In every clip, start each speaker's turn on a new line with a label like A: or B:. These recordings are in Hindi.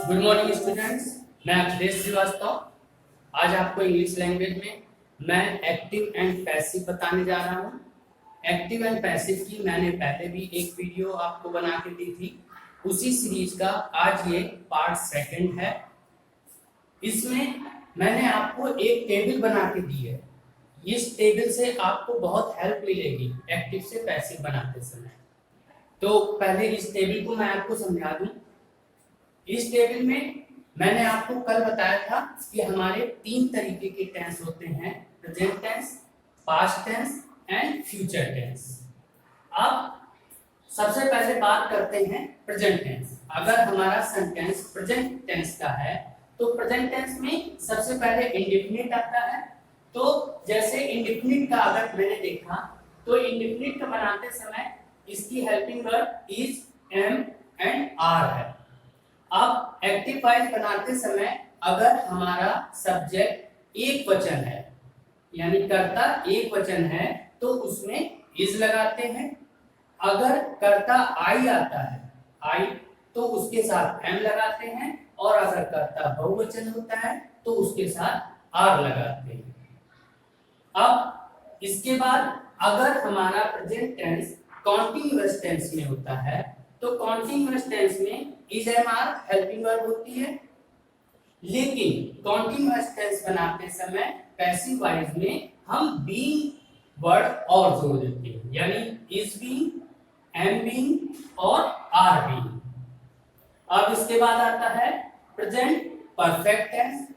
A: गुड मॉर्निंग स्टूडेंट्स, मैं अखिलेश श्रीवास्तव। आज आपको इंग्लिश लैंग्वेज में मैं एक्टिव एंड पैसिव बताने जा रहा हूँ। एक्टिव एंड पैसिव की मैंने पहले भी एक वीडियो आपको बना के दी थी। उसी सीरीज का आज ये पार्ट सेकंड है। इसमें मैंने आपको एक टेबल बना के दी है। इस टेबल से आपको बहुत हेल्प मिलेगी एक्टिव से पैसिव बनाते समय। तो पहले इस टेबल को मैं आपको समझा दूं। इस टेबल में मैंने आपको कल बताया था कि हमारे 3 तरीके के टेंस होते हैं, present tense, past tense and future tense. अब सबसे पहले बात करते हैं प्रेजेंट टेंस। अगर हमारा सेंटेंस प्रेजेंट टेंस का है तो प्रेजेंट टेंस में सबसे पहले इंडेफिनिट आता है। तो जैसे इंडेफिनिट का अगर मैंने देखा तो इंडेफिनिट का बनाते समय इसकी helping verb is, am and are है। अब एक्टिव वॉइस बनाते समय अगर हमारा सब्जेक्ट एक वचन है यानी कर्ता एक वचन है तो उसमें इज लगाते हैं। अगर कर्ता आई आता है, आई, तो उसके साथ एम लगाते हैं। और अगर कर्ता बहुवचन होता है तो उसके साथ आर लगाते हैं। अब इसके बाद अगर हमारा प्रेजेंट टेंस कॉन्टिन्यूअस टेंस में होता है तो कॉन्टिन्यूअस टेंस में is, am, are helping verb होती है। लेकिन कॉन्टिन्यूअस टेंस बनाते समय पैसिव वॉइस में हम बीइंग वर्ड और जोड़ देते हैं, यानी इज बीइंग, एम बीइंग और आर बीइंग। अब इसके बाद आता है present perfect tense.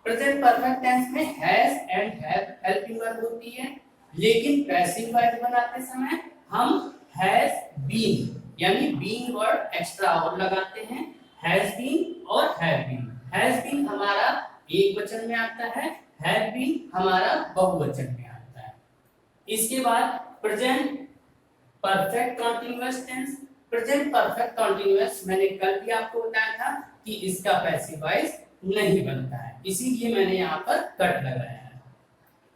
A: Present perfect tense में has and have helping verb होती है। लेकिन पैसिव वॉइस बनाते समय हम हैज बीन यानी बीइंग वर्ड एक्स्ट्रा और लगाते हैं, हैज बीन और हैव बीन। हैज बीन हमारा एक वचन में आता है, हैव बीन हमारा बहुवचन में आता है। इसके बाद present perfect continuous tense. Present perfect continuous मैंने कल भी आपको बताया था कि इसका पैसिव वॉइस नहीं बनता है, इसीलिए मैंने यहाँ पर कट लगाया है।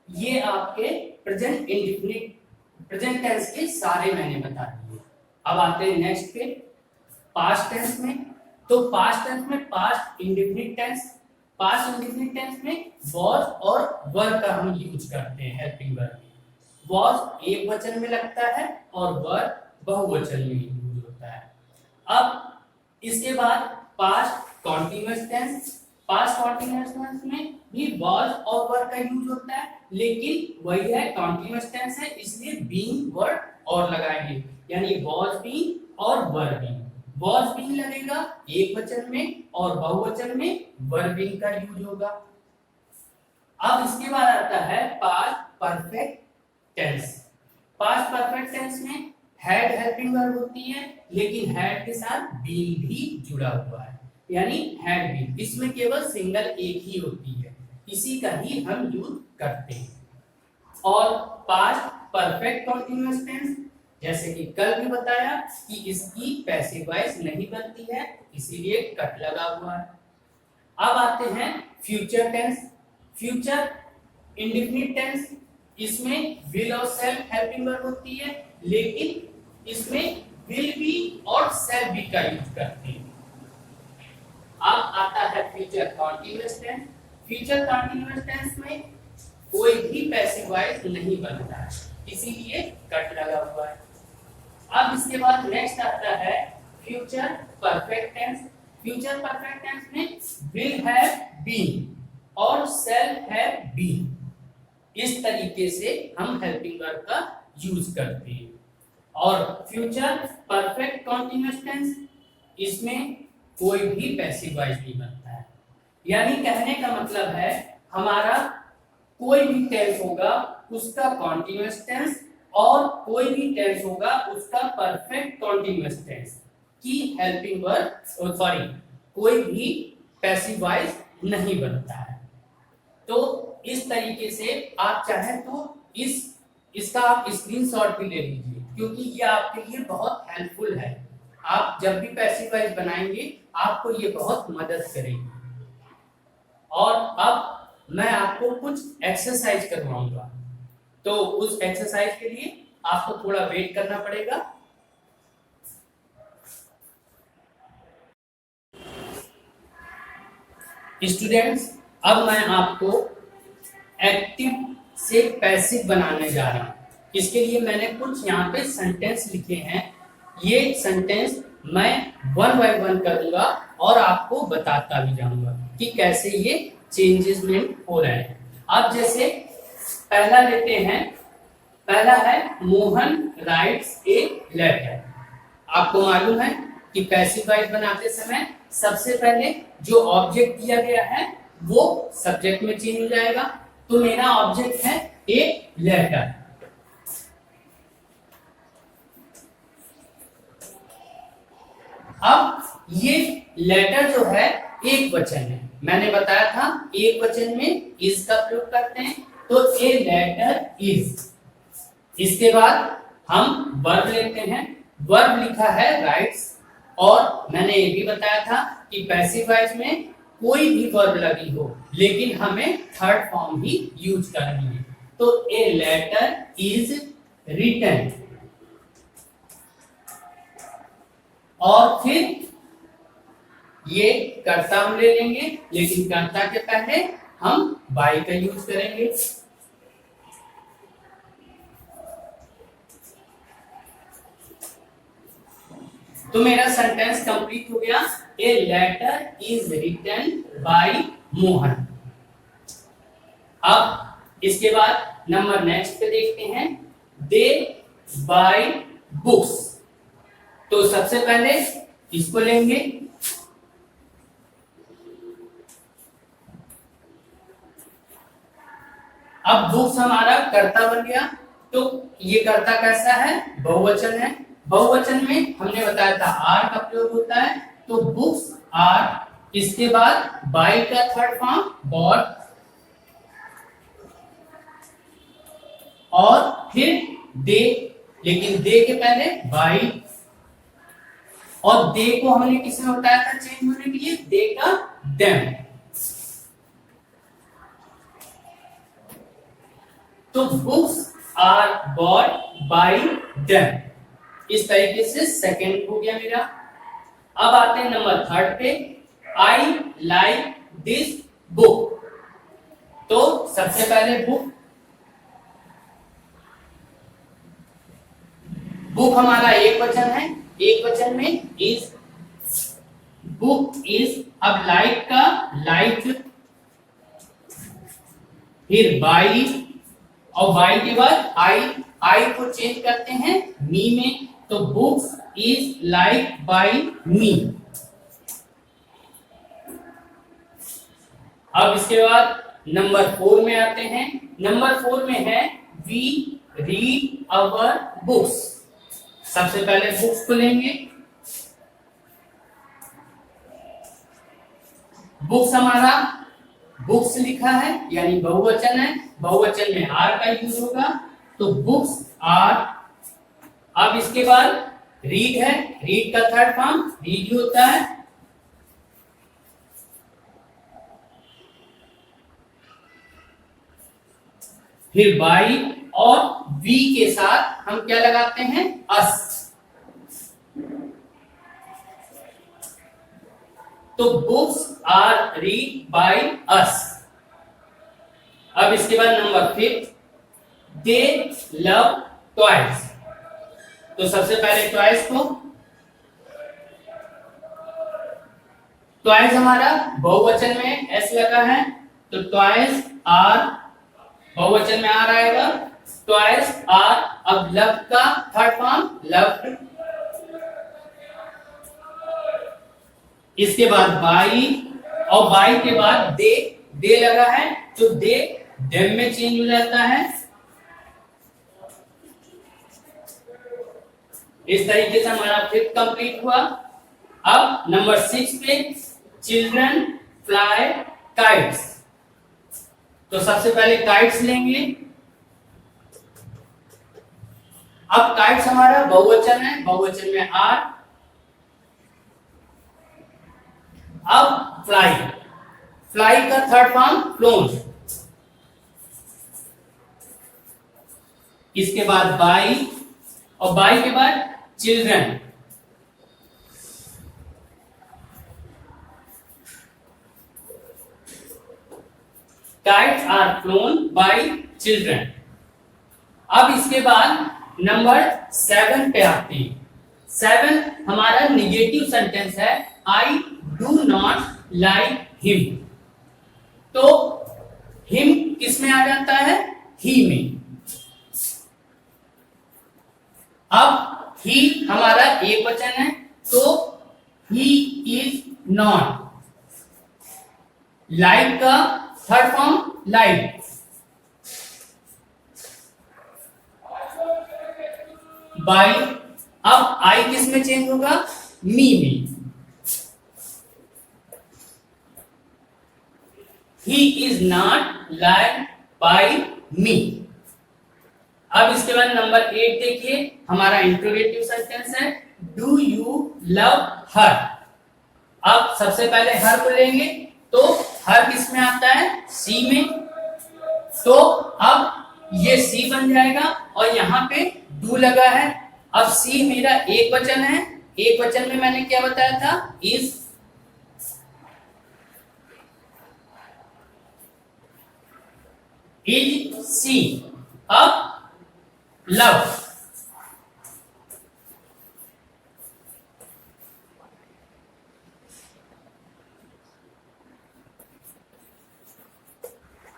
A: ये आपके प्रेजेंट इंडेफिनिट प्रेजेंट टेंस के सारे मैंने बता दिए। अब आते हैं नेक्स्ट पे पास्ट टेंस में। तो पास्ट टेंस में past indefinite tense, past indefinite tense में वॉज और वर का हम यूज करते हैं हेल्पिंग वर्ब में। वॉज एक वचन में लगता है और वर बहुवचन में यूज होता है। अब इसके बाद past continuous tense. Past continuous tense में भी वॉज और वर का यूज होता है, लेकिन वही है कॉन्टिन्यूअस टेंस है इसलिए बीइंग वर्ड और लगाएंगे, यानी वॉज बीइंग और वर बीइंग। वॉज बीइंग लगेगा एक वचन में और बहुवचन में वर बीइंग का यूज होगा। अब इसके बाद आता है past perfect tense. Past perfect tense में हैड हेल्पिंग वर्ब होती है, लेकिन हैड के साथ बीइंग भी जुड़ा हुआ है, यानी हैड बीन। इसमें केवल सिंगल एक ही होती है, इसी का ही हम यूज करते हैं। और पास्ट परफेक्ट कंटीन्यूअस टेंस जैसे कि कल भी बताया कि इसकी पैसिव वॉइस नहीं बनती है, इसीलिए कट लगा हुआ है। अब आते हैं future tense. Future indefinite tense, इसमें विल और सेल्फ हेल्पिंग वर्ब होती है, लेकिन इसमें विल बी और सेल्फ बी का यूज करते हैं। अब आता है future continuous tense. Future continuous tense में कोई भी पैसिव वॉइस नहीं बनता है, इसीलिए कट लगा हुआ है। अब इसके बाद नेक्स्ट आता है future perfect tense. Future perfect tense में विल हैव बीन और शैल हैव बीन, इस तरीके से हम हेल्पिंग वर्ब का यूज करते हैं। और फ्यूचर परफेक्ट कंटीन्यूअस टेंस, इसमें कोई भी पैसिव वॉइस नहीं बनता है, यानी कहने का मतलब है हमारा कोई भी टेंस होगा उसका कंटीन्यूअस टेंस और कोई भी टेंस होगा उसका परफेक्ट कंटीन्यूअस टेंस की हेल्पिंग वर्ब, सॉरी, कोई भी पैसिव वॉइस नहीं बनता है। तो इस तरीके से आप चाहें तो इसका आप स्क्रीनशॉट भी ले लीजिए, क्योंकि ये आपके लिए बहुत हेल्पफुल है। आप जब भी पैसिव वॉइस बनाएंगे आपको ये बहुत मदद करेगी। और अब मैं आपको कुछ एक्सरसाइज करवाऊंगा, तो उस एक्सरसाइज के लिए आपको थोड़ा वेट करना पड़ेगा। स्टूडेंट्स, अब मैं आपको एक्टिव से पैसिव बनाने जा रहा हूँ। इसके लिए मैंने कुछ यहाँ पे सेंटेंस लिखे हैं। ये सेंटेंस मैं वन बाय वन करूंगा और आपको बताता भी जाऊंगा कि कैसे ये चेंजेसमेंट हो रहे हैं। अब जैसे पहला लेते हैं, पहला है मोहन राइट्स ए लेटर। आपको मालूम है कि पैसिव वॉइस बनाते समय सबसे पहले जो ऑब्जेक्ट दिया गया है वो सब्जेक्ट में चेंज हो जाएगा। तो मेरा ऑब्जेक्ट है ए लेटर। अब ये लेटर जो है एक वचन है, मैंने बताया था एक वचन में इज का प्रयोग करते हैं, तो ए लेटर इज। इसके बाद हम वर्ब लेते हैं, वर्ब लिखा है राइट्स, और मैंने ये भी बताया था कि पैसिव वॉइस में कोई भी वर्ब लगी हो लेकिन हमें थर्ड फॉर्म ही यूज करनी है। तो ए लेटर इज रिटन, और फिर ये कर्ता हम ले लेंगे, लेकिन कर्ता के पहले हम बाई का यूज करेंगे। तो मेरा सेंटेंस कंप्लीट हो गया, a letter is written by Mohan. अब इसके बाद नंबर नेक्स्ट पे देखते हैं, दे बाय बुक्स। तो सबसे पहले इसको लेंगे, अब बुक्स हमारा कर्ता बन गया। तो ये कर्ता कैसा है, बहुवचन है। बहुवचन में हमने बताया था आर का प्रयोग होता है, तो बुक्स आर, इसके बाद बाय का थर्ड फॉर्म बॉट, और फिर दे, लेकिन दे के पहले बाय, और दे को हमने किसमें बताया था चेंज होने के लिए, दे का देम। तो books are bought by them. इस तरीके से सेकंड हो गया मेरा। अब आते हैं नंबर थर्ड पे, आई लाइक दिस बुक। तो सबसे पहले बुक, बुक हमारा एक वचन है, एक वचन में इज, बुक इज। अब लाइक का लाइक, फिर बाई, और बाई के बाद आई, आई को चेंज करते हैं मी में, तो books is like by me. अब इसके बाद नंबर 4 में आते हैं। नंबर 4 में है वी रीड अवर बुक्स। सबसे पहले बुक्स को लेंगे, बुक्स हमारा बुक्स लिखा है यानी बहुवचन है, बहुवचन में आर का यूज होगा, तो बुक्स आर। अब इसके बाद रीड है, रीड का थर्ड फॉर्म रीड होता है, फिर बाई, और वी के साथ हम क्या लगाते हैं, अस। तो books are read by us. अब इसके बाद नंबर 5, दे लव टॉयज। तो सबसे पहले टॉयज को, टॉयज हमारा बहुवचन में एस लगा है, तो टॉयज आर, बहुवचन में आर आएगा, टॉयज आर। अब लव का थर्ड फॉर्म लव्ड, इसके बाद बाई, और बाई के बाद दे, दे लगा है तो दे देम में चेंज हो जाता है। इस तरीके से हमारा 5th कंप्लीट हुआ। अब नंबर 6 पे, चिल्ड्रन फ्लाई काइट्स। तो सबसे पहले काइट्स लेंगे। अब काइट्स हमारा बहुवचन है, बहुवचन में आर। अब फ्लाई, फ्लाई का थर्ड फॉर्म फ्लोन्स, इसके बाद बाई, और बाई के बाद children. Kites are flown by children. अब इसके बाद नंबर 7 पे आते हैं। 7 हमारा निगेटिव सेंटेंस है, I do not like him. तो हिम किस में आ जाता है? ही में। अब ही हमारा एक वचन है, तो ही इज नॉट। लाइक का थर्ड फॉर्म लाइक। बाय, अब आई किस में चेंज होगा? मी में। He is not like by me. अब इसके बाद नंबर 8 देखिए, हमारा इंट्रोगेटिव सेंटेंस है, डू यू लव हर। अब सबसे पहले हर को लेंगे, तो हर किस में आता है? सी में। तो अब ये सी बन जाएगा और यहाँ पे डू लगा है। अब सी मेरा एक वचन है, एक वचन में मैंने क्या बताया था? Is she. अब लव,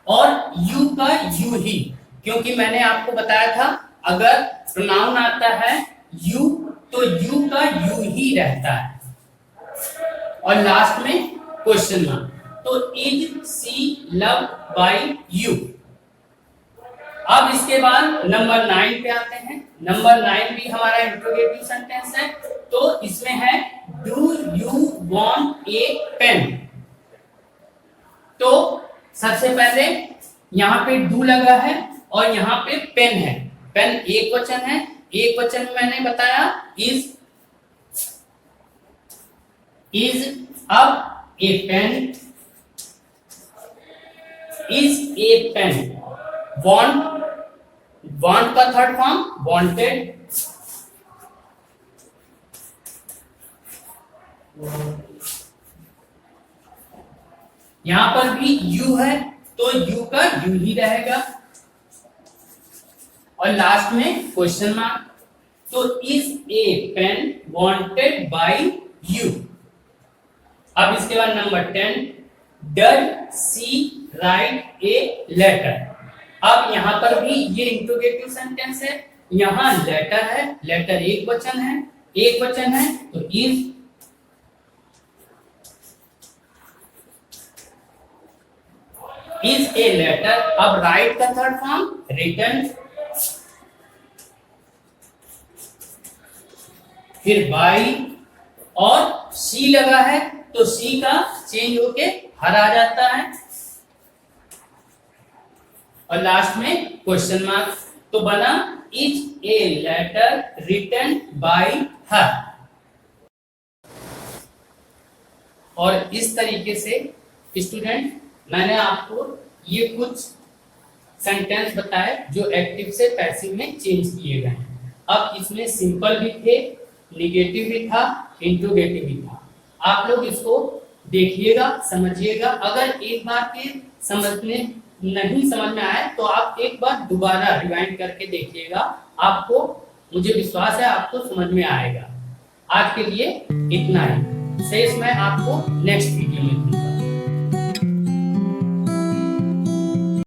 A: और यू का यू ही, क्योंकि मैंने आपको बताया था अगर प्रोनाउन आता है यू तो यू का यू ही रहता है और लास्ट में क्वेश्चन मार्क। तो is she love by you. अब इसके बाद नंबर 9 पे आते हैं। नंबर 9 भी हमारा इंट्रोगेटिव सेंटेंस है, तो इसमें है do you want a pen. तो सबसे पहले यहाँ पे डू लगा है और यहाँ पे पेन है। पेन एक वचन है, एक वचन में मैंने बताया इज। अब a pen, is a pen. Want का थर्ड फॉर्म वांटेड। यहां पर भी यू है, तो यू का यू ही रहेगा और लास्ट में क्वेश्चन मार्क। तो is a pen wanted by you. अब इसके बाद number 10, does she write a letter. अब यहां पर भी ये इंट्रोगेटिव सेंटेंस है, यहां लेटर है, लेटर एक वचन है, एक वचन है तो इज ए लेटर। अब राइट का थर्ड फॉर्म रिटन, फिर बाई और सी लगा है तो सी का चेंज होके हर आ जाता है और लास्ट में क्वेश्चन मार्क। तो बना is a letter written by her. और इस तरीके से स्टूडेंट मैंने आपको ये कुछ सेंटेंस बताए जो एक्टिव से पैसिव में चेंज किए गए हैं। अब इसमें सिंपल भी थे, निगेटिव भी था, इंट्रोगेटिव भी था। आप लोग इसको देखिएगा, समझिएगा। अगर एक बार के नहीं समझ में आए तो आप एक बार दोबारा रिवाइंड करके देखिएगा, आपको, मुझे विश्वास है आपको समझ में आएगा। आज के लिए इतना ही, शेष मैं आपको नेक्स्ट वीडियो में दूंगा।